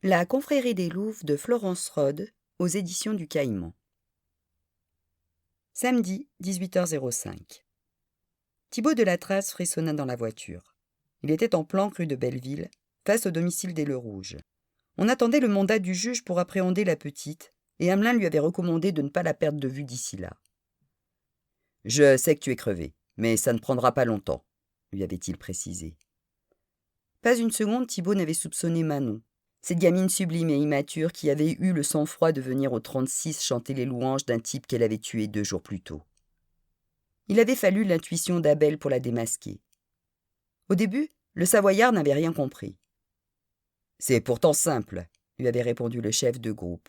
La confrérie des Louves de Florence Rhodes aux éditions du Caïman. Samedi, 18h05. Thibaut de la Trace frissonna dans la voiture. Il était en planque rue de Belleville, face au domicile des Le Rouge. On attendait le mandat du juge pour appréhender la petite, et Hamelin lui avait recommandé de ne pas la perdre de vue d'ici là. « Je sais que tu es crevé, mais ça ne prendra pas longtemps », lui avait-il précisé. Pas une seconde, Thibaut n'avait soupçonné Manon, cette gamine sublime et immature qui avait eu le sang-froid de venir au 36 chanter les louanges d'un type qu'elle avait tué 2 jours plus tôt. Il avait fallu l'intuition d'Abel pour la démasquer. Au début, le Savoyard n'avait rien compris. « C'est pourtant simple », lui avait répondu le chef de groupe.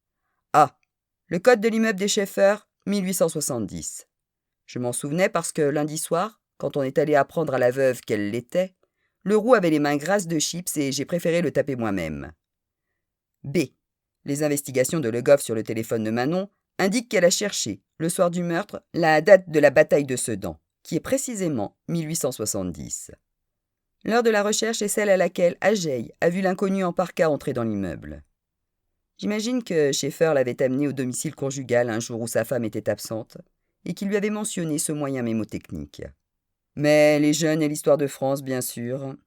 « Ah, le code de l'immeuble des Schaeffer, 1870. Je m'en souvenais parce que lundi soir, quand on est allé apprendre à la veuve qu'elle l'était, le roux avait les mains grasses de chips et j'ai préféré le taper moi-même. B. Les investigations de Le Goff sur le téléphone de Manon indiquent qu'elle a cherché, le soir du meurtre, la date de la bataille de Sedan, qui est précisément 1870. L'heure de la recherche est celle à laquelle Ageil a vu l'inconnu en parka entrer dans l'immeuble. J'imagine que Schaeffer l'avait amené au domicile conjugal un jour où sa femme était absente et qu'il lui avait mentionné ce moyen mémotechnique. Mais les jeunes et l'histoire de France, bien sûr.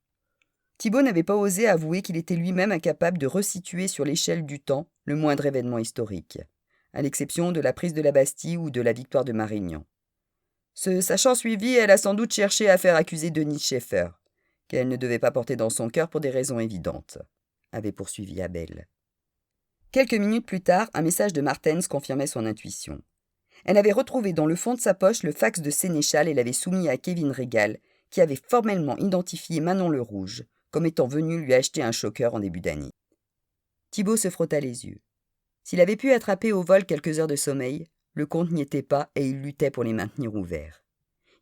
Thibaut n'avait pas osé avouer qu'il était lui-même incapable de resituer sur l'échelle du temps le moindre événement historique, à l'exception de la prise de la Bastille ou de la victoire de Marignan. Se sachant suivie, elle a sans doute cherché à faire accuser Denise Schaeffer, qu'elle ne devait pas porter dans son cœur pour des raisons évidentes, avait poursuivi Abel. Quelques minutes plus tard, un message de Martens confirmait son intuition. Elle avait retrouvé dans le fond de sa poche le fax de Sénéchal et l'avait soumis à Kevin Régal, qui avait formellement identifié Manon le Rouge comme étant venu lui acheter un choker en début d'année. Thibaut se frotta les yeux. S'il avait pu attraper au vol quelques heures de sommeil, le compte n'y était pas et il luttait pour les maintenir ouverts.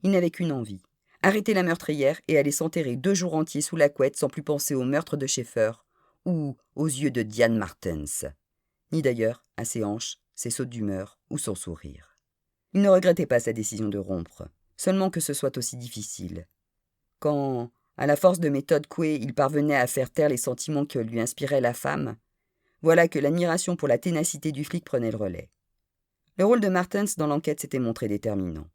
Il n'avait qu'une envie, arrêter la meurtrière et aller s'enterrer 2 jours entiers sous la couette sans plus penser au meurtre de Schaeffer ou aux yeux de Diane Martens, ni d'ailleurs à ses hanches, ses sautes d'humeur ou son sourire. Il ne regrettait pas sa décision de rompre, seulement que ce soit aussi difficile. Quand, à la force de méthode Coué, il parvenait à faire taire les sentiments que lui inspirait la femme, voilà que l'admiration pour la ténacité du flic prenait le relais. Le rôle de Martens dans l'enquête s'était montré déterminant.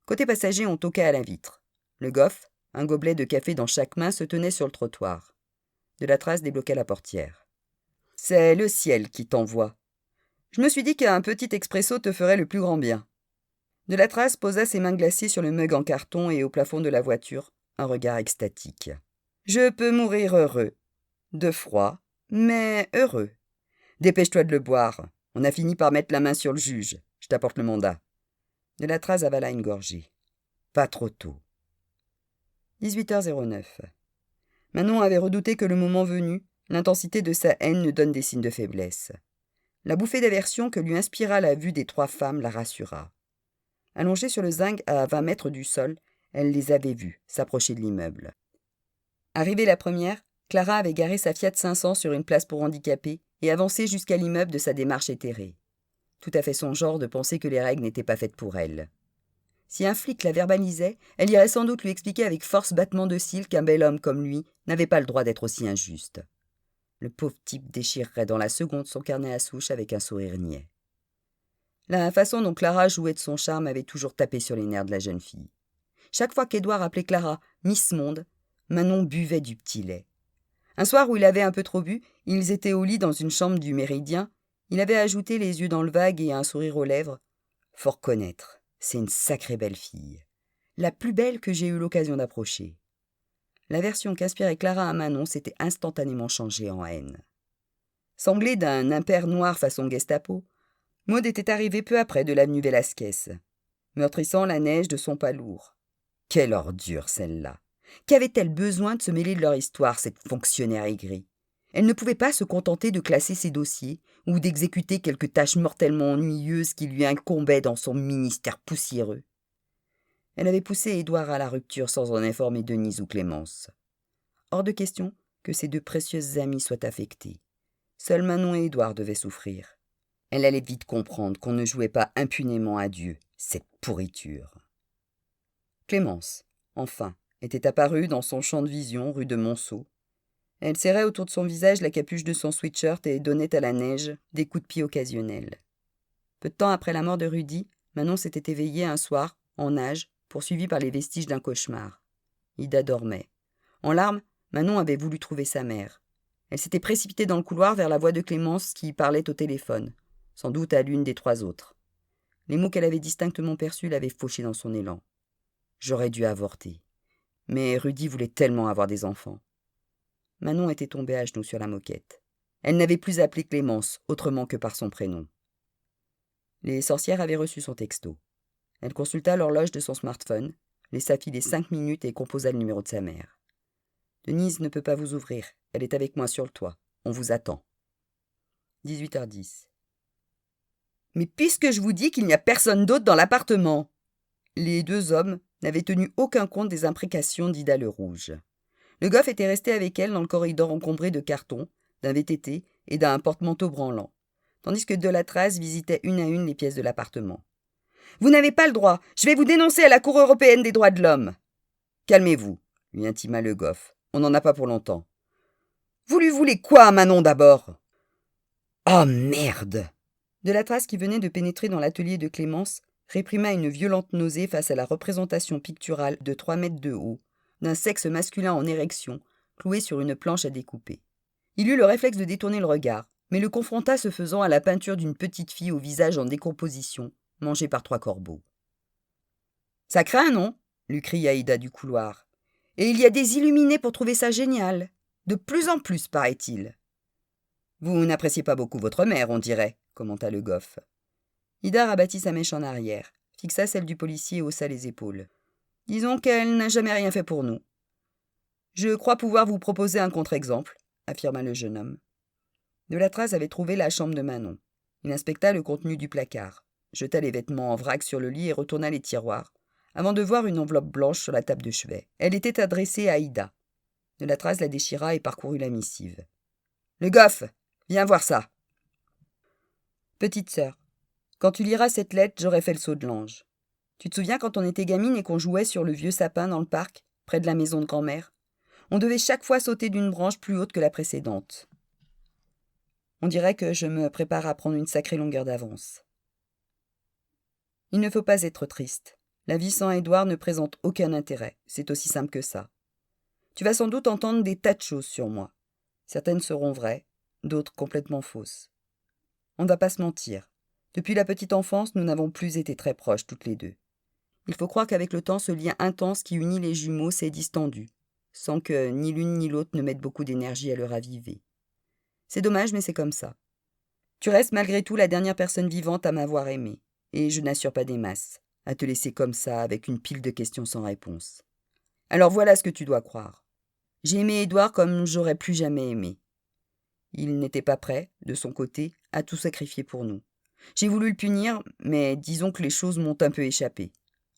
Côté passager, on toquait à la vitre. Le Goff, un gobelet de café dans chaque main, se tenait sur le trottoir. De la Trace débloqua la portière. « C'est le ciel qui t'envoie. Je me suis dit qu'un petit expresso te ferait le plus grand bien. » De la Trace posa ses mains glacées sur le mug en carton et au plafond de la voiture, un regard extatique. « Je peux mourir heureux. De froid, mais heureux. Dépêche-toi de le boire. On a fini par mettre la main sur le juge. Je t'apporte le mandat. » De la Trace avala une gorgée. Pas trop tôt. 18h09. Manon avait redouté que le moment venu, l'intensité de sa haine ne donne des signes de faiblesse. La bouffée d'aversion que lui inspira la vue des 3 femmes la rassura. Allongée sur le zinc à 20 mètres du sol, elle les avait vues s'approcher de l'immeuble. Arrivée la première, Clara avait garé sa Fiat 500 sur une place pour handicapés et avancé jusqu'à l'immeuble de sa démarche éthérée. Tout à fait son genre de penser que les règles n'étaient pas faites pour elle. Si un flic la verbalisait, elle irait sans doute lui expliquer avec force battement de cils qu'un bel homme comme lui n'avait pas le droit d'être aussi injuste. Le pauvre type déchirerait dans la seconde son carnet à souche avec un sourire niais. La façon dont Clara jouait de son charme avait toujours tapé sur les nerfs de la jeune fille. Chaque fois qu'Édouard appelait Clara « Miss Monde », Manon buvait du petit lait. Un soir où il avait un peu trop bu, ils étaient au lit dans une chambre du Méridien. Il avait ajouté les yeux dans le vague et un sourire aux lèvres. « Faut reconnaître, c'est une sacrée belle fille. La plus belle que j'ai eu l'occasion d'approcher. » L'aversion qu'inspirait Clara à Manon s'était instantanément changée en haine. Sanglée d'un impair noir façon Gestapo, Maud était arrivée peu après de l'avenue Velasquez, meurtrissant la neige de son pas lourd. Quelle ordure, celle-là! Qu'avait-elle besoin de se mêler de leur histoire, cette fonctionnaire aigrie? Elle ne pouvait pas se contenter de classer ses dossiers ou d'exécuter quelques tâches mortellement ennuyeuses qui lui incombaient dans son ministère poussiéreux. Elle avait poussé Édouard à la rupture sans en informer Denise ou Clémence. Hors de question que ces 2 précieuses amies soient affectées. Seuls Manon et Édouard devaient souffrir. Elle allait vite comprendre qu'on ne jouait pas impunément à Dieu, cette pourriture. Clémence, enfin, était apparue dans son champ de vision rue de Monceau. Elle serrait autour de son visage la capuche de son sweatshirt et donnait à la neige des coups de pied occasionnels. Peu de temps après la mort de Rudy, Manon s'était éveillée un soir, en nage, poursuivie par les vestiges d'un cauchemar. Ida dormait. En larmes, Manon avait voulu trouver sa mère. Elle s'était précipitée dans le couloir vers la voix de Clémence qui parlait au téléphone, sans doute à l'une des 3 autres. Les mots qu'elle avait distinctement perçus l'avaient fauchée dans son élan. « J'aurais dû avorter. Mais Rudy voulait tellement avoir des enfants. » Manon était tombée à genoux sur la moquette. Elle n'avait plus appelé Clémence, autrement que par son prénom. Les sorcières avaient reçu son texto. Elle consulta l'horloge de son smartphone, laissa filer 5 minutes et composa le numéro de sa mère. « Denise ne peut pas vous ouvrir. Elle est avec moi sur le toit. On vous attend. » 18h10. « Mais puisque je vous dis qu'il n'y a personne d'autre dans l'appartement !» Les 2 hommes n'avaient tenu aucun compte des imprécations d'Ida le Rouge. Le goff était resté avec elle dans le corridor encombré de cartons, d'un VTT et d'un porte-manteau branlant, tandis que Delatraz visitait une à une les pièces de l'appartement. « Vous n'avez pas le droit. Je vais vous dénoncer à la Cour européenne des droits de l'homme. »« Calmez-vous, » lui intima le goff. « On n'en a pas pour longtemps. »« Vous lui voulez quoi à Manon d'abord ?»« Oh merde !» Delatraz, qui venait de pénétrer dans l'atelier de Clémence, réprima une violente nausée face à la représentation picturale de 3 mètres de haut, d'un sexe masculin en érection, cloué sur une planche à découper. Il eut le réflexe de détourner le regard, mais le confronta ce faisant à la peinture d'une petite fille au visage en décomposition, mangée par 3 corbeaux. « Ça craint, non ?» lui cria Ida du couloir. « Et il y a des illuminés pour trouver ça génial. De plus en plus, paraît-il. »« Vous n'appréciez pas beaucoup votre mère, on dirait, » commenta le goff. Ida rabattit sa mèche en arrière, fixa celle du policier et haussa les épaules. « Disons qu'elle n'a jamais rien fait pour nous. »« Je crois pouvoir vous proposer un contre-exemple, » affirma le jeune homme. Delatraz avait trouvé la chambre de Manon. Il inspecta le contenu du placard, jeta les vêtements en vrac sur le lit et retourna les tiroirs, avant de voir une enveloppe blanche sur la table de chevet. Elle était adressée à Ida. Delatraz la déchira et parcourut la missive. « Le goff, viens voir ça. »« Petite sœur, quand tu liras cette lettre, j'aurai fait le saut de l'ange. Tu te souviens quand on était gamine et qu'on jouait sur le vieux sapin dans le parc, près de la maison de grand-mère ? On devait chaque fois sauter d'une branche plus haute que la précédente. On dirait que je me prépare à prendre une sacrée longueur d'avance. Il ne faut pas être triste. La vie sans Édouard ne présente aucun intérêt, c'est aussi simple que ça. Tu vas sans doute entendre des tas de choses sur moi. Certaines seront vraies, d'autres complètement fausses. On ne va pas se mentir. Depuis la petite enfance, nous n'avons plus été très proches toutes les 2. Il faut croire qu'avec le temps, ce lien intense qui unit les jumeaux s'est distendu, sans que ni l'une ni l'autre ne mettent beaucoup d'énergie à le raviver. C'est dommage, mais c'est comme ça. Tu restes malgré tout la dernière personne vivante à m'avoir aimée, et je n'assure pas des masses, à te laisser comme ça, avec une pile de questions sans réponse. Alors voilà ce que tu dois croire. J'ai aimé Édouard comme j'aurais plus jamais aimé. Il n'était pas prêt, de son côté, à tout sacrifier pour nous. J'ai voulu le punir, mais disons que les choses m'ont un peu échappé.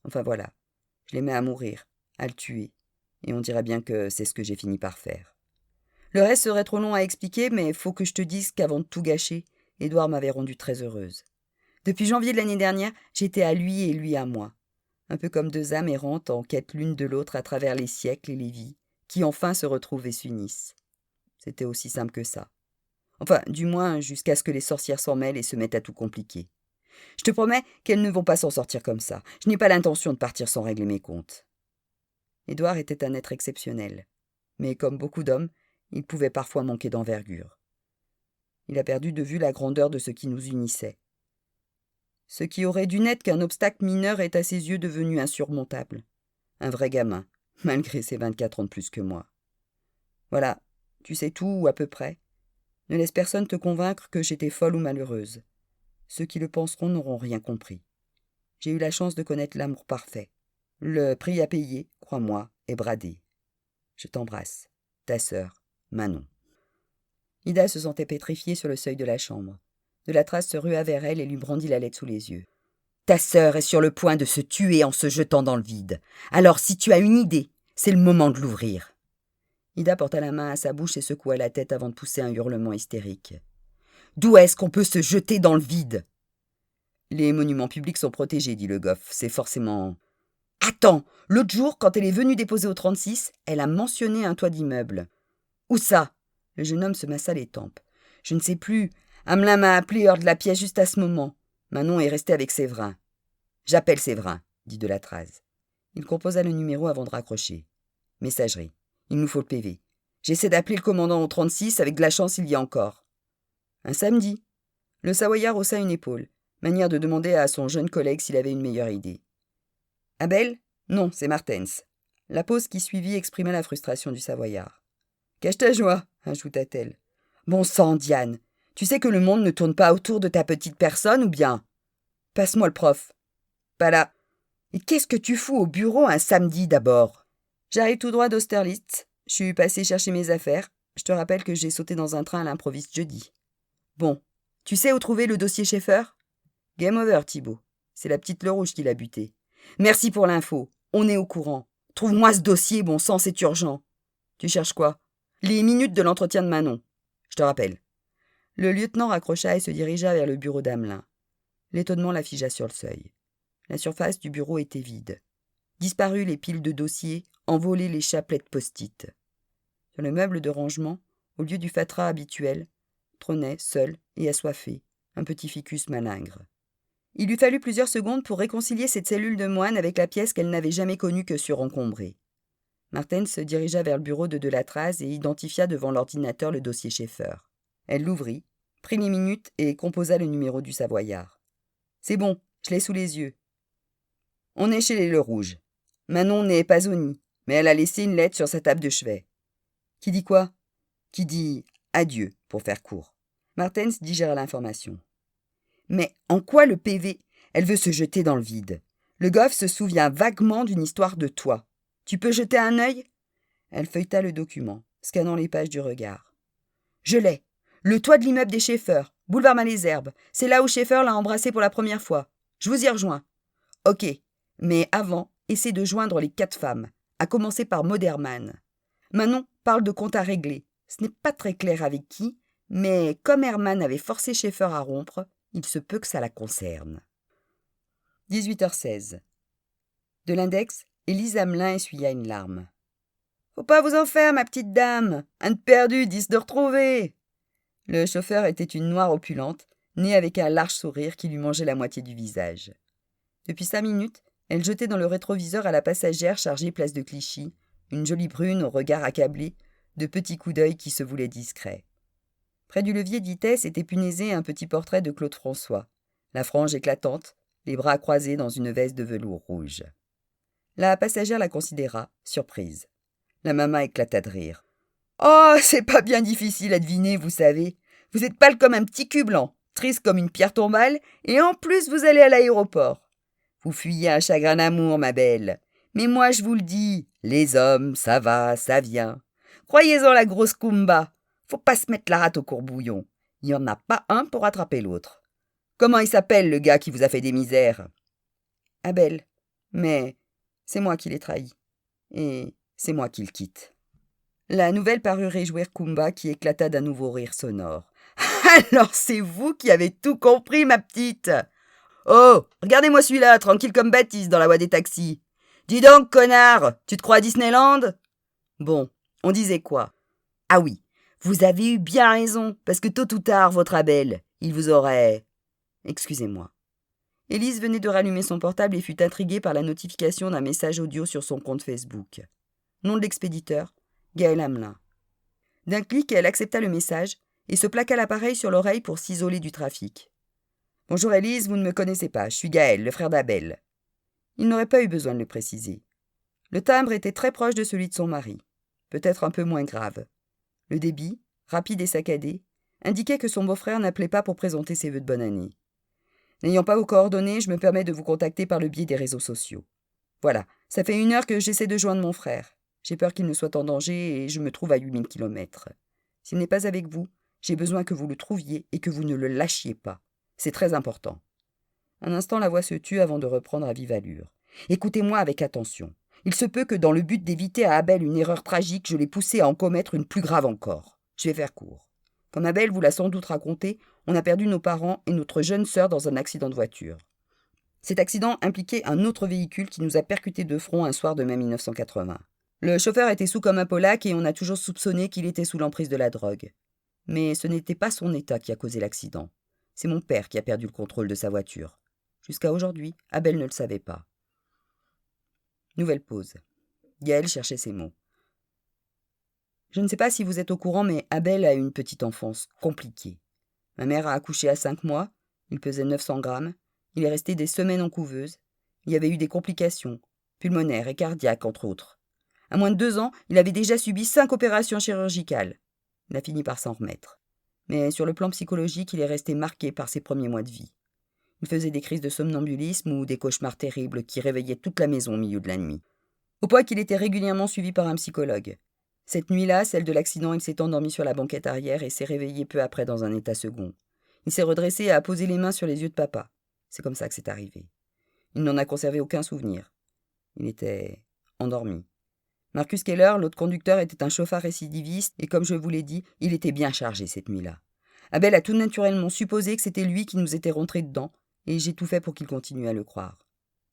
Enfin voilà, je l'aimais à mourir, à le tuer, et on dirait bien que c'est ce que j'ai fini par faire. Le reste serait trop long à expliquer, mais faut que je te dise qu'avant de tout gâcher, Édouard m'avait rendue très heureuse. Depuis janvier de l'année dernière, j'étais à lui et lui à moi. Un peu comme 2 âmes errantes en quête l'une de l'autre à travers les siècles et les vies, qui enfin se retrouvent et s'unissent. C'était aussi simple que ça. Enfin, du moins, jusqu'à ce que les sorcières s'en mêlent et se mettent à tout compliquer. Je te promets qu'elles ne vont pas s'en sortir comme ça. Je n'ai pas l'intention de partir sans régler mes comptes. Édouard était un être exceptionnel. Mais comme beaucoup d'hommes, il pouvait parfois manquer d'envergure. Il a perdu de vue la grandeur de ce qui nous unissait. Ce qui aurait dû n'être qu'un obstacle mineur est à ses yeux devenu insurmontable. Un vrai gamin, malgré ses 24 ans de plus que moi. Voilà, tu sais tout ou à peu près. Ne laisse personne te convaincre que j'étais folle ou malheureuse. Ceux qui le penseront n'auront rien compris. J'ai eu la chance de connaître l'amour parfait. Le prix à payer, crois-moi, est bradé. Je t'embrasse. Ta sœur, Manon. Ida se sentait pétrifiée sur le seuil de la chambre. Delatraz se rua vers elle et lui brandit la lettre sous les yeux. Ta sœur est sur le point de se tuer en se jetant dans le vide. Alors si tu as une idée, c'est le moment de l'ouvrir. Ida porta la main à sa bouche et secoua la tête avant de pousser un hurlement hystérique. D'où est-ce qu'on peut se jeter dans le vide ? Les monuments publics sont protégés, dit le goff. C'est forcément... Attends, l'autre jour, quand elle est venue déposer au 36, elle a mentionné un toit d'immeuble. Où ça? Le jeune homme se massa les tempes. Je ne sais plus. Hamelin m'a appelé hors de la pièce juste à ce moment. Manon est restée avec Séverin. J'appelle Séverin, dit de la Trase. Il composa le numéro avant de raccrocher. Messagerie. Il nous faut le PV. J'essaie d'appeler le commandant au 36, avec de la chance il y a encore. Un samedi. Le Savoyard haussa une épaule, manière de demander à son jeune collègue s'il avait une meilleure idée. Abel? Non, c'est Martens. La pause qui suivit exprima la frustration du Savoyard. Cache ta joie, ajouta-t-elle. Bon sang, Diane, tu sais que le monde ne tourne pas autour de ta petite personne, ou bien? Passe-moi le prof. Pas là. Et qu'est-ce que tu fous au bureau un samedi d'abord? J'arrive tout droit d'Austerlitz. Je suis passé chercher mes affaires. Je te rappelle que j'ai sauté dans un train à l'improviste jeudi. Bon, tu sais où trouver le dossier Schaeffer? Game over, Thibaut. C'est la petite Le Rouge qui l'a buté. Merci pour l'info. On est au courant. Trouve-moi ce dossier, bon sang, c'est urgent. Tu cherches quoi? Les minutes de l'entretien de Manon. Je te rappelle. Le lieutenant raccrocha et se dirigea vers le bureau d'Hamelin. L'étonnement la figea sur le seuil. La surface du bureau était vide. Disparues les piles de dossiers, envolées les chapelets de post-it. Sur le meuble de rangement, au lieu du fatras habituel, trônait, seul et assoiffé, un petit ficus malingre. Il lui fallut plusieurs secondes pour réconcilier cette cellule de moine avec la pièce qu'elle n'avait jamais connue que surencombrée. Martens se dirigea vers le bureau de la Trase et identifia devant l'ordinateur le dossier Schaeffer. Elle l'ouvrit, prit les minutes et composa le numéro du Savoyard. « C'est bon, je l'ai sous les yeux. On est chez les Le Rouge. Manon n'est pas au nid, mais elle a laissé une lettre sur sa table de chevet. Qui dit quoi? Qui dit adieu, pour faire court. » Martens digéra l'information. Mais en quoi le PV? Elle veut se jeter dans le vide. Le goff se souvient vaguement d'une histoire de toi. Tu peux jeter un œil? Elle feuilleta le document, scannant les pages du regard. Je l'ai. Le toit de l'immeuble des Schaeffer, boulevard Malesherbes. C'est là où Schaeffer l'a embrassé pour la première fois. Je vous y rejoins. Ok, mais avant, essaie de joindre les 4 femmes, à commencer par Moderman. Manon parle de compte à régler. Ce n'est pas très clair avec qui, mais comme Herman avait forcé Schaeffer à rompre, il se peut que ça la concerne. 18h16. De l'index, Élise Hamelin essuya une larme. « Faut pas vous en faire, ma petite dame. Un de perdu, 10 de retrouvé. » Le chauffeur était une noire opulente, née avec un large sourire qui lui mangeait la moitié du visage. Depuis 5 minutes, elle jetait dans le rétroviseur à la passagère chargée place de Clichy, une jolie brune au regard accablé, de petits coups d'œil qui se voulaient discrets. Près du levier de vitesse était punaisé un petit portrait de Claude François, la frange éclatante, les bras croisés dans une veste de velours rouge. La passagère la considéra, surprise. La maman éclata de rire. « Oh, c'est pas bien difficile à deviner, vous savez. Vous êtes pâle comme un petit cul blanc, triste comme une pierre tombale, et en plus vous allez à l'aéroport. Vous fuyez un chagrin d'amour, ma belle. Mais moi, je vous le dis, les hommes, ça va, ça vient. Croyez-en la grosse Kumba. Faut pas se mettre la rate au courbouillon. Il n'y en a pas un pour attraper l'autre. Comment il s'appelle, le gars qui vous a fait des misères? Abel. Mais c'est moi qui l'ai trahi. Et c'est moi qui le quitte. La nouvelle parut réjouir Kumba qui éclata d'un nouveau rire sonore. Alors c'est vous qui avez tout compris, ma petite. Oh, regardez-moi celui-là, tranquille comme Baptiste dans la voie des taxis. Dis donc, connard, tu te crois à Disneyland? Bon, on disait quoi? Ah oui, vous avez eu bien raison, parce que tôt ou tard, votre Abel, il vous aurait... Excusez-moi. Élise venait de rallumer son portable et fut intriguée par la notification d'un message audio sur son compte Facebook. Nom de l'expéditeur, Gaël Hamelin. D'un clic, elle accepta le message et se plaqua l'appareil sur l'oreille pour s'isoler du trafic. « Bonjour Élise, vous ne me connaissez pas, je suis Gaël, le frère d'Abel. » Il n'aurait pas eu besoin de le préciser. Le timbre était très proche de celui de son mari, peut-être un peu moins grave. Le débit, rapide et saccadé, indiquait que son beau-frère n'appelait pas pour présenter ses vœux de bonne année. N'ayant pas vos coordonnées, je me permets de vous contacter par le biais des réseaux sociaux. Voilà, ça fait 1 heure que j'essaie de joindre mon frère. J'ai peur qu'il ne soit en danger et je me trouve à 8000 kilomètres. S'il n'est pas avec vous, j'ai besoin que vous le trouviez et que vous ne le lâchiez pas. C'est très important. Un instant, la voix se tut avant de reprendre à vive allure. Écoutez-moi avec attention. Il se peut que dans le but d'éviter à Abel une erreur tragique, je l'ai poussé à en commettre une plus grave encore. Je vais faire court. Comme Abel vous l'a sans doute raconté, on a perdu nos parents et notre jeune sœur dans un accident de voiture. Cet accident impliquait un autre véhicule qui nous a percutés de front un soir de mai 1980. Le chauffeur était saoul comme un Polac et on a toujours soupçonné qu'il était sous l'emprise de la drogue. Mais ce n'était pas son état qui a causé l'accident. C'est mon père qui a perdu le contrôle de sa voiture. Jusqu'à aujourd'hui, Abel ne le savait pas. Nouvelle pause. Gaël cherchait ses mots. Je ne sais pas si vous êtes au courant, mais Abel a eu une petite enfance compliquée. Ma mère a accouché à 5 mois, il pesait 900 grammes, il est resté des semaines en couveuse, il y avait eu des complications, pulmonaires et cardiaques entre autres. À moins de 2 ans, il avait déjà subi 5 opérations chirurgicales. Il a fini par s'en remettre. Mais sur le plan psychologique, il est resté marqué par ses premiers mois de vie. Il faisait des crises de somnambulisme ou des cauchemars terribles qui réveillaient toute la maison au milieu de la nuit. Au point qu'il était régulièrement suivi par un psychologue. Cette nuit-là, celle de l'accident, il s'est endormi sur la banquette arrière et s'est réveillé peu après dans un état second. Il s'est redressé et a posé les mains sur les yeux de papa. C'est comme ça que c'est arrivé. Il n'en a conservé aucun souvenir. Il était endormi. Marcus Keller, l'autre conducteur, était un chauffard récidiviste et comme je vous l'ai dit, il était bien chargé cette nuit-là. Abel a tout naturellement supposé que c'était lui qui nous était rentré dedans et j'ai tout fait pour qu'il continue à le croire.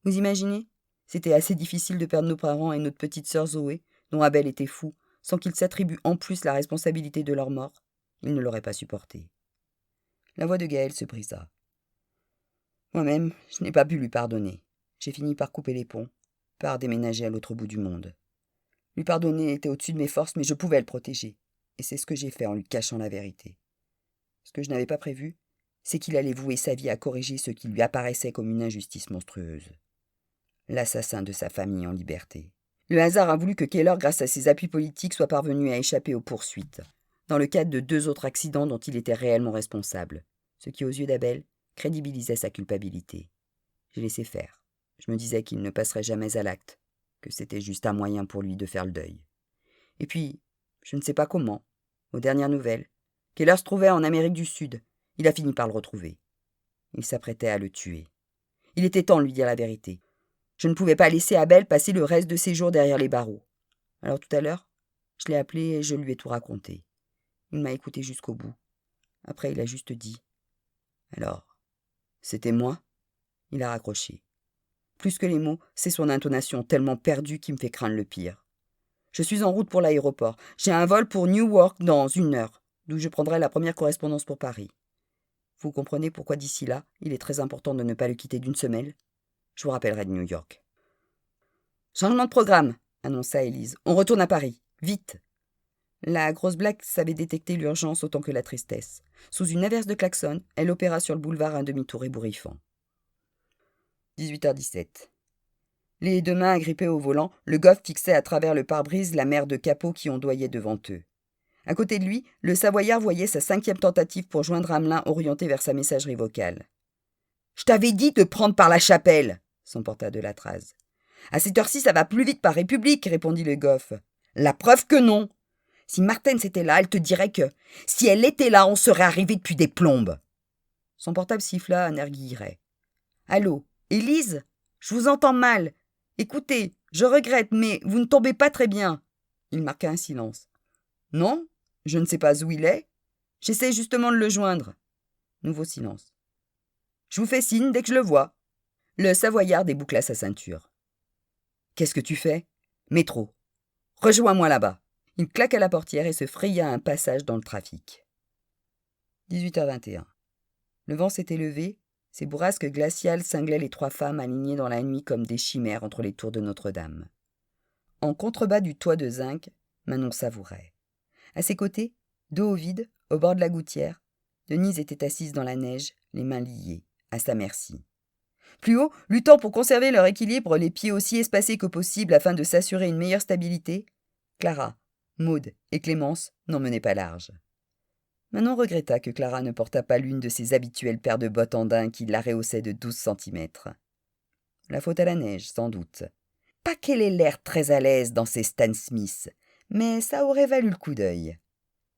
Vous imaginez ? C'était assez difficile de perdre nos parents et notre petite sœur Zoé, dont Abel était fou, sans qu'il s'attribue en plus la responsabilité de leur mort. Il ne l'aurait pas supporté. La voix de Gaël se brisa. Moi-même, je n'ai pas pu lui pardonner. J'ai fini par couper les ponts, par déménager à l'autre bout du monde. Lui pardonner était au-dessus de mes forces, mais je pouvais le protéger. Et c'est ce que j'ai fait en lui cachant la vérité. Ce que je n'avais pas prévu, c'est qu'il allait vouer sa vie à corriger ce qui lui apparaissait comme une injustice monstrueuse. L'assassin de sa famille en liberté. Le hasard a voulu que Keller, grâce à ses appuis politiques, soit parvenu à échapper aux poursuites, dans le cadre de 2 autres accidents dont il était réellement responsable, ce qui, aux yeux d'Abel, crédibilisait sa culpabilité. J'ai laissé faire. Je me disais qu'il ne passerait jamais à l'acte, que c'était juste un moyen pour lui de faire le deuil. Et puis, je ne sais pas comment, aux dernières nouvelles, Keller se trouvait en Amérique du Sud. Il a fini par le retrouver. Il s'apprêtait à le tuer. Il était temps de lui dire la vérité. Je ne pouvais pas laisser Abel passer le reste de ses jours derrière les barreaux. Alors tout à l'heure, je l'ai appelé et je lui ai tout raconté. Il m'a écouté jusqu'au bout. Après, il a juste dit « Alors, c'était moi ?» Il a raccroché. Plus que les mots, c'est son intonation tellement perdue qui me fait craindre le pire. Je suis en route pour l'aéroport. J'ai un vol pour Newark dans 1 heure, d'où je prendrai la première correspondance pour Paris. Vous comprenez pourquoi d'ici là, il est très important de ne pas le quitter d'une semelle ? Je vous rappellerai de New York. Changement de programme, annonça Élise. On retourne à Paris. Vite. La grosse blague savait détecter l'urgence autant que la tristesse. Sous une averse de klaxon, elle opéra sur le boulevard un demi-tour ébouriffant. 18h17. Les 2 mains agrippées au volant, le Goff fixait à travers le pare-brise la mer de capots qui ondoyait devant eux. À côté de lui, le Savoyard voyait sa 5e tentative pour joindre Hamelin orientée vers sa messagerie vocale. « Je t'avais dit de prendre par la chapelle !» s'emporta de Latraz. « À cette heure-ci, ça va plus vite par République !» répondit le Goff. « La preuve que non ! Si Martens était là, elle te dirait que, si elle était là, on serait arrivé depuis des plombes !» Son portable siffla un air guilleret. « Allô, Élise ? Je vous entends mal. Écoutez, je regrette, mais vous ne tombez pas très bien. » Il marqua un silence. « Non, je ne sais pas où il est. J'essaie justement de le joindre. » Nouveau silence. « Je vous fais signe dès que je le vois. » Le Savoyard déboucla sa ceinture. « Qu'est-ce que tu fais ? » ?»« Métro. Rejoins-moi là-bas. » Il claqua la portière et se fraya un passage dans le trafic. 18h21. Le vent s'était levé. Ces bourrasques glaciales cinglaient les 3 femmes alignées dans la nuit comme des chimères entre les tours de Notre-Dame. En contrebas du toit de zinc, Manon savourait. À ses côtés, dos au vide, au bord de la gouttière, Denise était assise dans la neige, les mains liées, à sa merci. Plus haut, luttant pour conserver leur équilibre, les pieds aussi espacés que possible afin de s'assurer une meilleure stabilité, Clara, Maude et Clémence n'en menaient pas large. Manon regretta que Clara ne portât pas l'une de ses habituelles paires de bottes en daim qui la rehaussaient de 12 centimètres. La faute à la neige, sans doute. Pas qu'elle ait l'air très à l'aise dans ses Stan Smith, mais ça aurait valu le coup d'œil.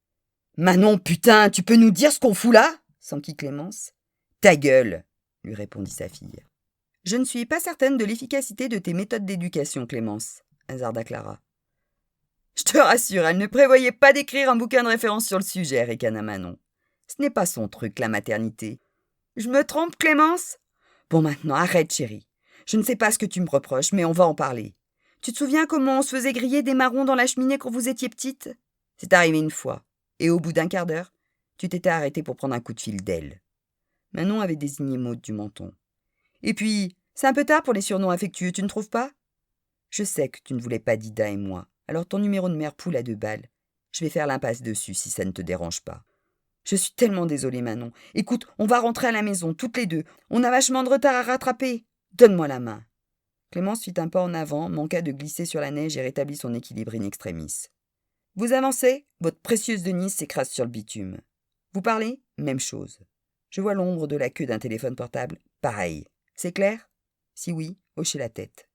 « Manon, putain, tu peux nous dire ce qu'on fout là ?» s'enquit Clémence. « Ta gueule !» lui répondit sa fille. « Je ne suis pas certaine de l'efficacité de tes méthodes d'éducation, Clémence, » hasarda Clara. « Je te rassure, elle ne prévoyait pas d'écrire un bouquin de référence sur le sujet, » ricana Manon. « Ce n'est pas son truc, la maternité. »« Je me trompe, Clémence ? Bon, maintenant, arrête, chérie. Je ne sais pas ce que tu me reproches, mais on va en parler. Tu te souviens comment on se faisait griller des marrons dans la cheminée quand vous étiez petite? C'est arrivé une fois. Et au bout d'un quart d'heure, tu t'étais arrêté pour prendre un coup de fil d'elle. » Manon avait désigné Maud du menton. « Et puis, c'est un peu tard pour les surnoms affectueux, tu ne trouves pas? Je sais que tu ne voulais pas d'Ida et moi, alors ton numéro de mère poule à 2 balles. Je vais faire l'impasse dessus si ça ne te dérange pas. » Je suis tellement désolée, Manon. Écoute, on va rentrer à la maison, toutes les deux. On a vachement de retard à rattraper. Donne-moi la main. Clémence fit un pas en avant, manqua de glisser sur la neige et rétablit son équilibre in extremis. Vous avancez, votre précieuse Denise s'écrase sur le bitume. Vous parlez, même chose. Je vois l'ombre de la queue d'un téléphone portable, pareil. C'est clair? Si oui, hochez la tête.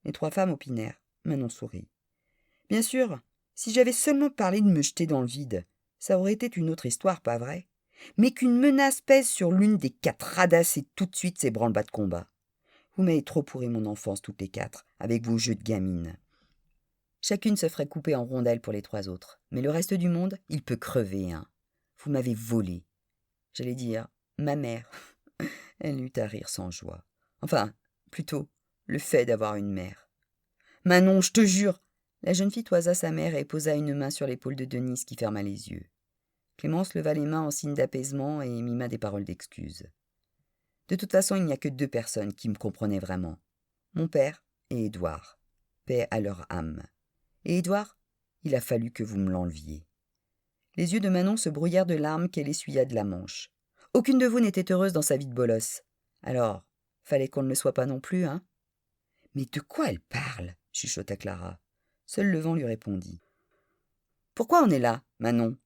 Les 3 femmes opinèrent. Manon sourit. Bien sûr, si j'avais seulement parlé de me jeter dans le vide, ça aurait été une autre histoire, pas vrai? Mais qu'une menace pèse sur l'une des 4 radasses et tout de suite ces branle-bas de combat. Vous m'avez trop pourri mon enfance toutes les 4, avec vos jeux de gamine. Chacune se ferait couper en rondelles pour les 3 autres. Mais le reste du monde, il peut crever, hein. Vous m'avez volé. J'allais dire, ma mère. Elle eut à rire sans joie. Enfin, plutôt, le fait d'avoir une mère. Manon, je te jure. La jeune fille toisa sa mère et posa une main sur l'épaule de Denise qui ferma les yeux. Clémence leva les mains en signe d'apaisement et mima des paroles d'excuse. De toute façon, il n'y a que 2 personnes qui me comprenaient vraiment. Mon père et Édouard. Paix à leur âme. Et Édouard, il a fallu que vous me l'enleviez. Les yeux de Manon se brouillèrent de larmes qu'elle essuya de la manche. Aucune de vous n'était heureuse dans sa vie de bolosse. Alors, fallait qu'on ne le soit pas non plus, hein? Mais de quoi elle parle? Chuchota Clara. Seul le vent lui répondit. Pourquoi on est là, Manon?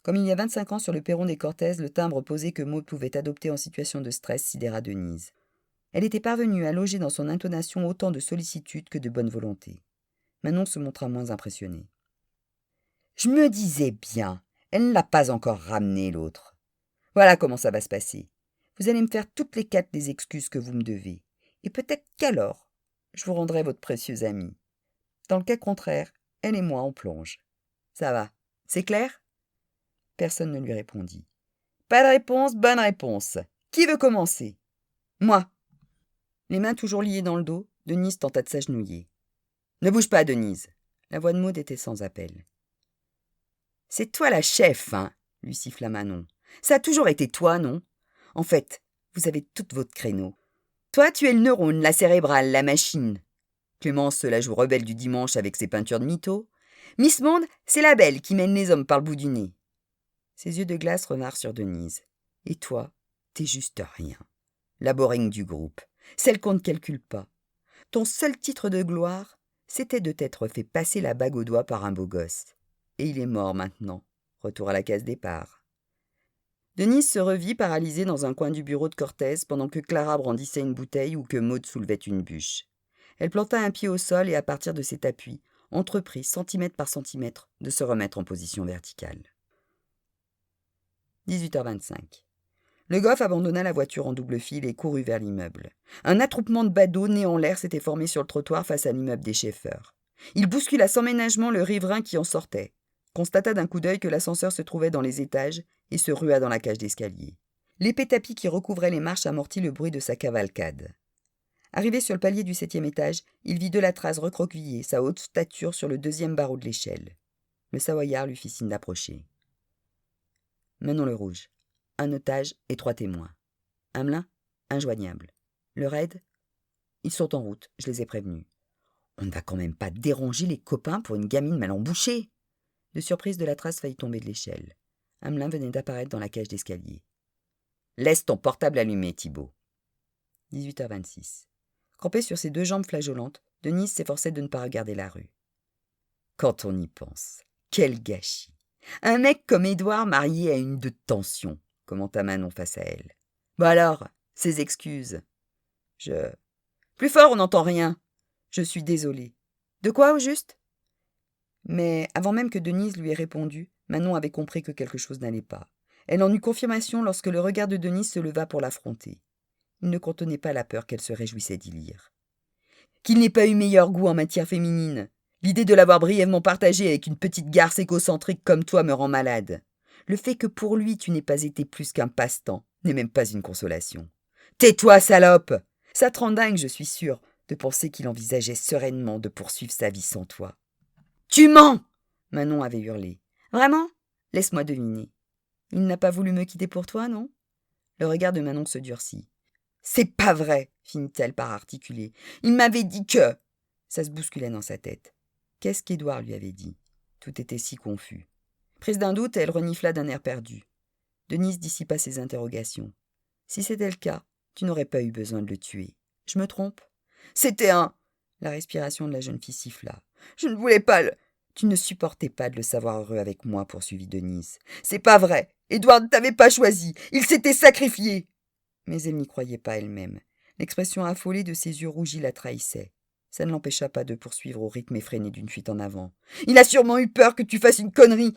Comme il y a 25 ans sur le perron des Cortèze, le timbre posé que Maud pouvait adopter en situation de stress sidéra Denise. Elle était parvenue à loger dans son intonation autant de sollicitude que de bonne volonté. Manon se montra moins impressionnée. « Je me disais bien, elle ne l'a pas encore ramené, l'autre. Voilà comment ça va se passer. Vous allez me faire toutes les 4 les excuses que vous me devez. Et peut-être qu'alors, je vous rendrai votre précieuse amie. Dans le cas contraire, elle et moi, on plonge. Ça va, c'est clair ?» Personne ne lui répondit. « Pas de réponse, bonne réponse. Qui veut commencer ?»« Moi. » Les mains toujours liées dans le dos, Denise tenta de s'agenouiller. « Ne bouge pas, Denise. » La voix de Maud était sans appel. « C'est toi la chef, hein ?» lui siffla Manon. « Ça a toujours été toi, non? En fait, vous avez toutes votre créneau. Toi, tu es le neurone, la cérébrale, la machine. Clémence se la joue rebelle du dimanche avec ses peintures de mythos. Miss Monde, c'est la belle qui mène les hommes par le bout du nez. » Ses yeux de glace revinrent sur Denise. « Et toi, t'es juste rien. La boring du groupe, celle qu'on ne calcule pas. Ton seul titre de gloire, c'était de t'être fait passer la bague au doigt par un beau gosse. Et il est mort maintenant. Retour à la case départ. » Denise se revit paralysée dans un coin du bureau de Cortez pendant que Clara brandissait une bouteille ou que Maud soulevait une bûche. Elle planta un pied au sol et à partir de cet appui, entreprit, centimètre par centimètre, de se remettre en position verticale. 18h25. Le Goff abandonna la voiture en double file et courut vers l'immeuble. Un attroupement de badauds nés en l'air s'était formé sur le trottoir face à l'immeuble des Schaeffer. Il bouscula sans ménagement le riverain qui en sortait, constata d'un coup d'œil que l'ascenseur se trouvait dans les étages et se rua dans la cage d'escalier. L'épais tapis qui recouvrait les marches amortit le bruit de sa cavalcade. Arrivé sur le palier du 7e étage, il vit Delatraz recroquevillé, sa haute stature sur le 2e barreau de l'échelle. Le Savoyard lui fit signe d'approcher. Manon le Rouge. Un otage et 3 témoins. Hamelin, injoignable. Le raid, ils sont en route, je les ai prévenus. On ne va quand même pas déranger les copains pour une gamine mal embouchée. De surprise, Delatraz faillit tomber de l'échelle. Hamelin venait d'apparaître dans la cage d'escalier. Laisse ton portable allumé, Thibaut. 18h26. Campée sur ses 2 jambes flageolantes, Denise s'efforçait de ne pas regarder la rue. Quand on y pense, quel gâchis! Un mec comme Édouard marié à une de tension, commenta Manon face à elle. Bah alors, ses excuses. Plus fort, on n'entend rien. Je suis désolée. De quoi, au juste? Mais avant même que Denise lui ait répondu, Manon avait compris que quelque chose n'allait pas. Elle en eut confirmation lorsque le regard de Denise se leva pour l'affronter. Il ne contenait pas la peur qu'elle se réjouissait d'y lire. Qu'il n'ait pas eu meilleur goût en matière féminine. L'idée de l'avoir brièvement partagée avec une petite garce égocentrique comme toi me rend malade. Le fait que pour lui tu n'aies pas été plus qu'un passe-temps n'est même pas une consolation. Tais-toi, salope! Ça te rend dingue, je suis sûre. de penser qu'il envisageait sereinement de poursuivre sa vie sans toi. « Tu mens !» Manon avait hurlé. « Vraiment ? Laisse-moi deviner. Il n'a pas voulu me quitter pour toi, non ?» Le regard de Manon se durcit. « C'est pas vrai !» finit-elle par articuler. « Il m'avait dit que… » Ça se bousculait dans sa tête. Qu'est-ce qu'Édouard lui avait dit ? Tout était si confus. Prise d'un doute, elle renifla d'un air perdu. Denise dissipa ses interrogations. « Si c'était le cas, tu n'aurais pas eu besoin de le tuer. Je me trompe ? » « C'était un… » La respiration de la jeune fille siffla. « Je ne voulais pas le… » « Tu ne supportais pas de le savoir heureux avec moi, » poursuivit Denise. « C'est pas vrai. Édouard ne t'avait pas choisi. Il s'était sacrifié. » Mais elle n'y croyait pas elle-même. L'expression affolée de ses yeux rougis la trahissait. Ça ne l'empêcha pas de poursuivre au rythme effréné d'une fuite en avant. « Il a sûrement eu peur que tu fasses une connerie.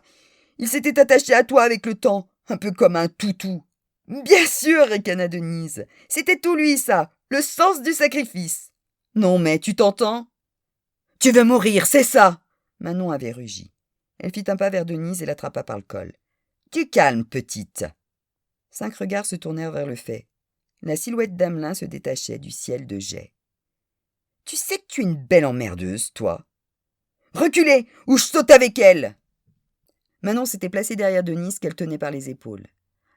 Il s'était attaché à toi avec le temps, un peu comme un toutou. »« Bien sûr !» ricana Denise. « C'était tout lui, ça. Le sens du sacrifice. »« Non, mais tu t'entends ? » ?»« Tu veux mourir, c'est ça !» Manon avait rugi. Elle fit un pas vers Denise et l'attrapa par le col. « Du calme, petite !» 5 regards se tournèrent vers le fait. La silhouette d'Amelin se détachait du ciel de jais. « Tu sais que tu es une belle emmerdeuse, toi !»« Reculez, ou je saute avec elle !» Manon s'était placée derrière Denise qu'elle tenait par les épaules.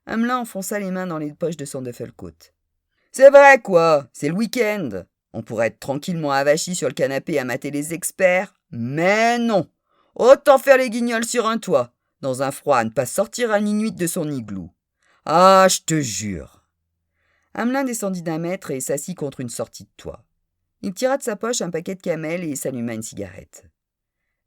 Amelin enfonça les mains dans les poches de son duffel-coat. « C'est vrai, quoi, c'est le week-end. On pourrait être tranquillement avachi sur le canapé à mater les experts. Mais non. Autant faire les guignols sur un toit, dans un froid à ne pas sortir à minuit de son igloo. Ah, je te jure !» Amelin descendit d'1 mètre et s'assit contre une sortie de toit. Il tira de sa poche un paquet de camels et s'alluma une cigarette.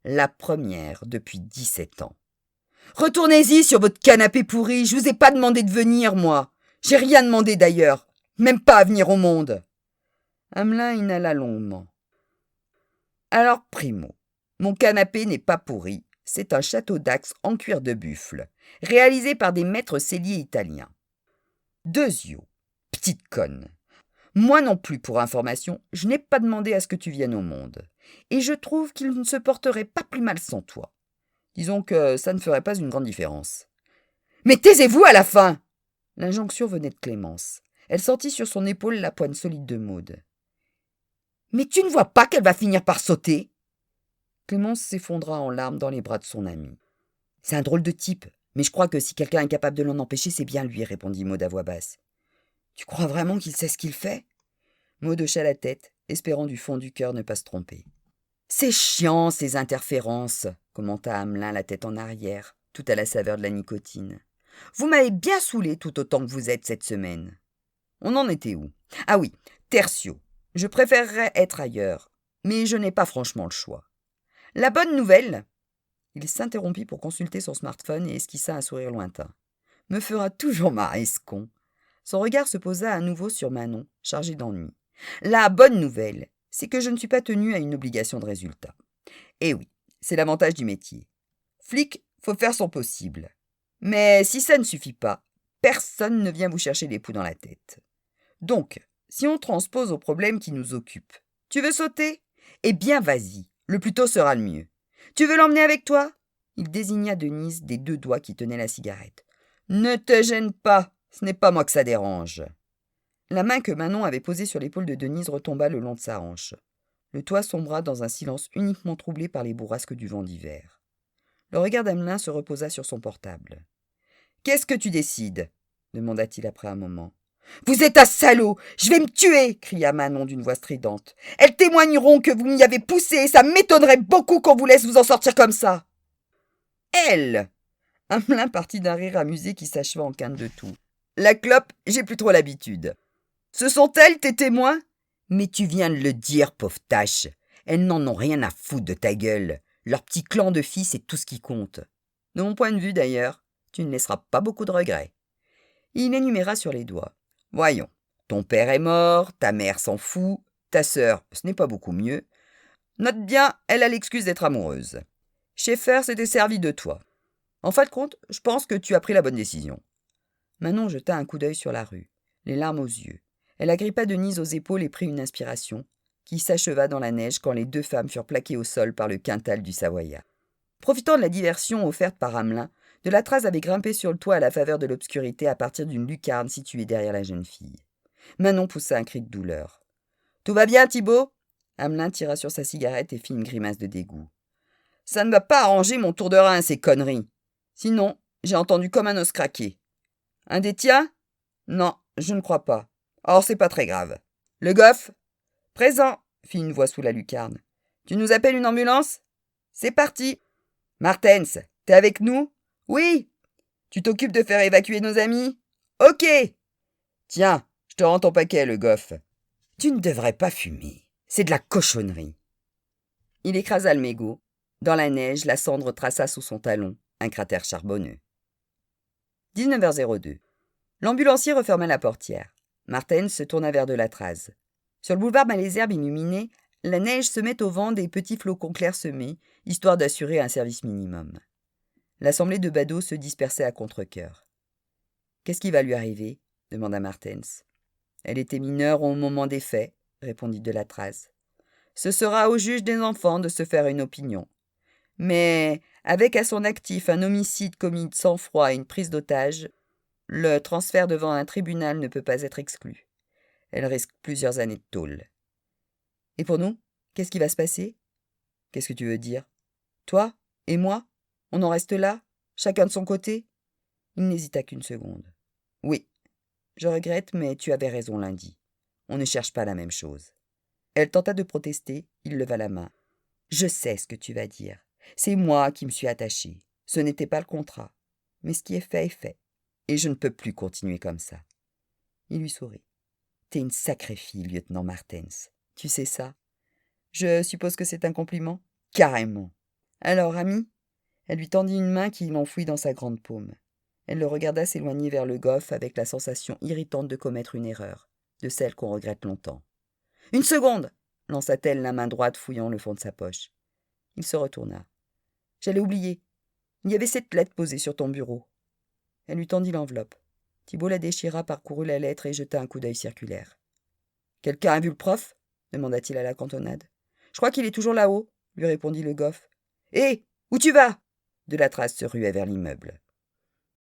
La première depuis 17 ans. « Retournez-y sur votre canapé pourri, je vous ai pas demandé de venir, moi. J'ai rien demandé d'ailleurs, même pas à venir au monde. » Amelin inhala longuement. « Alors, primo, mon canapé n'est pas pourri. C'est un château d'axe en cuir de buffle, réalisé par des maîtres selliers italiens. Deuxio, petite conne. Moi non plus, pour information, je n'ai pas demandé à ce que tu viennes au monde. Et je trouve qu'il ne se porterait pas plus mal sans toi. Disons que ça ne ferait pas une grande différence. »« Mais taisez-vous à la fin !» L'injonction venait de Clémence. Elle sentit sur son épaule la poigne solide de Maude. « Mais tu ne vois pas qu'elle va finir par sauter ?» Clémence s'effondra en larmes dans les bras de son amie. « C'est un drôle de type, mais je crois que si quelqu'un est capable de l'en empêcher, c'est bien lui, » répondit Maude à voix basse. « Tu crois vraiment qu'il sait ce qu'il fait ?» Maude hocha la tête, espérant du fond du cœur ne pas se tromper. « C'est chiant, ces interférences, » commenta Amelin, la tête en arrière, tout à la saveur de la nicotine. « Vous m'avez bien saoulé tout autant que vous êtes cette semaine. » On en était où ? Ah oui, tertio. Je préférerais être ailleurs, mais je n'ai pas franchement le choix. La bonne nouvelle… Il s'interrompit pour consulter son smartphone et esquissa un sourire lointain. « Me fera toujours marrer ce con. » Son regard se posa à nouveau sur Manon, chargé d'ennui. « La bonne nouvelle, c'est que je ne suis pas tenue à une obligation de résultat. Et oui, c'est l'avantage du métier. Flic, faut faire son possible. Mais si ça ne suffit pas, personne ne vient vous chercher les poux dans la tête. Donc, si on transpose au problème qui nous occupe, tu veux sauter ? Eh bien, vas-y, le plus tôt sera le mieux. Tu veux l'emmener avec toi ? » Il désigna Denise des 2 doigts qui tenaient la cigarette. « Ne te gêne pas, ce n'est pas moi que ça dérange. » La main que Manon avait posée sur l'épaule de Denise retomba le long de sa hanche. Le toit sombra dans un silence uniquement troublé par les bourrasques du vent d'hiver. Le regard d'Amelin se reposa sur son portable. « Qu'est-ce que tu décides ? » demanda-t-il après un moment. « Vous êtes un salaud ! Je vais me tuer !» cria Manon d'une voix stridente. « Elles témoigneront que vous m'y avez poussé et ça m'étonnerait beaucoup qu'on vous laisse vous en sortir comme ça. »« Elle !» Amelin partit d'un rire amusé qui s'acheva en quinte de tout. « La clope, j'ai plus trop l'habitude. »« Ce sont elles, tes témoins ? » ?»« Mais tu viens de le dire, pauvre tâche. Elles n'en ont rien à foutre de ta gueule. Leur petit clan de filles, c'est tout ce qui compte. De mon point de vue, d'ailleurs, tu ne laisseras pas beaucoup de regrets. » Il énuméra sur les doigts. « Voyons, ton père est mort, ta mère s'en fout, ta sœur, ce n'est pas beaucoup mieux. Note bien, elle a l'excuse d'être amoureuse. Schaeffer s'était servi de toi. En fin de compte, je pense que tu as pris la bonne décision. » Manon jeta un coup d'œil sur la rue, les larmes aux yeux. Elle agrippa Denise aux épaules et prit une inspiration, qui s'acheva dans la neige quand les 2 femmes furent plaquées au sol par le quintal du Savoyard. Profitant de la diversion offerte par Amelin, de la Trace avait grimpé sur le toit à la faveur de l'obscurité à partir d'une lucarne située derrière la jeune fille. Manon poussa un cri de douleur. Tout va bien, Thibaut ?» Hamelin tira sur sa cigarette et fit une grimace de dégoût. « Ça ne va pas arranger mon tour de rein, ces conneries. Sinon, j'ai entendu comme un os craquer. Un des tiens ? Non, je ne crois pas. Or, c'est pas très grave. Le goff ? Présent, fit une voix sous la lucarne. Tu nous appelles une ambulance ? C'est parti. Martens, t'es avec nous ? Oui. Tu t'occupes de faire évacuer nos amis ? Ok. Tiens, je te rends ton paquet, le goff. Tu ne devrais pas fumer. C'est de la cochonnerie. Il écrasa le mégot. Dans la neige, la cendre traça sous son talon un cratère charbonneux. 19h02. L'ambulancier referma la portière. Martens se tourna vers de Latraz. Sur le boulevard Malesherbes illuminé, la neige se met au vent des petits flocons clairsemés, histoire d'assurer un service minimum. L'assemblée de badauds se dispersait à contre-cœur. « Qu'est-ce qui va lui arriver ?» demanda Martens. « Elle était mineure au moment des faits, » répondit de Latraz. « Ce sera au juge des enfants de se faire une opinion. Mais, avec à son actif un homicide commis de sang-froid et une prise d'otage, le transfert devant un tribunal ne peut pas être exclu. Elle risque plusieurs années de tôle. Et pour nous, qu'est-ce qui va se passer ? Qu'est-ce que tu veux dire ? Toi et moi, on en reste là, chacun de son côté ? Il n'hésita qu'une seconde. Oui, je regrette, mais tu avais raison lundi. On ne cherche pas la même chose. Elle tenta de protester, il leva la main. Je sais ce que tu vas dire. C'est moi qui me suis attachée. Ce n'était pas le contrat. Mais ce qui est fait, et je ne peux plus continuer comme ça. Il lui sourit. T'es une sacrée fille, lieutenant Martens. Tu sais ça ? Je suppose que c'est un compliment ? Carrément. Alors, ami ? Elle lui tendit une main qu'il enfouit dans sa grande paume. Elle le regarda s'éloigner vers le goff avec la sensation irritante de commettre une erreur, de celle qu'on regrette longtemps. « Une seconde !» lança-t-elle, la main droite fouillant le fond de sa poche. Il se retourna. « J'allais oublier. Il y avait cette lettre posée sur ton bureau. » Elle lui tendit l'enveloppe. Thibault la déchira, parcourut la lettre et jeta un coup d'œil circulaire. « Quelqu'un a vu le prof ?» demanda-t-il à la cantonade. « Je crois qu'il est toujours là-haut, » lui répondit le goff. « Hé, où tu vas ?» De Latraz se ruait vers l'immeuble.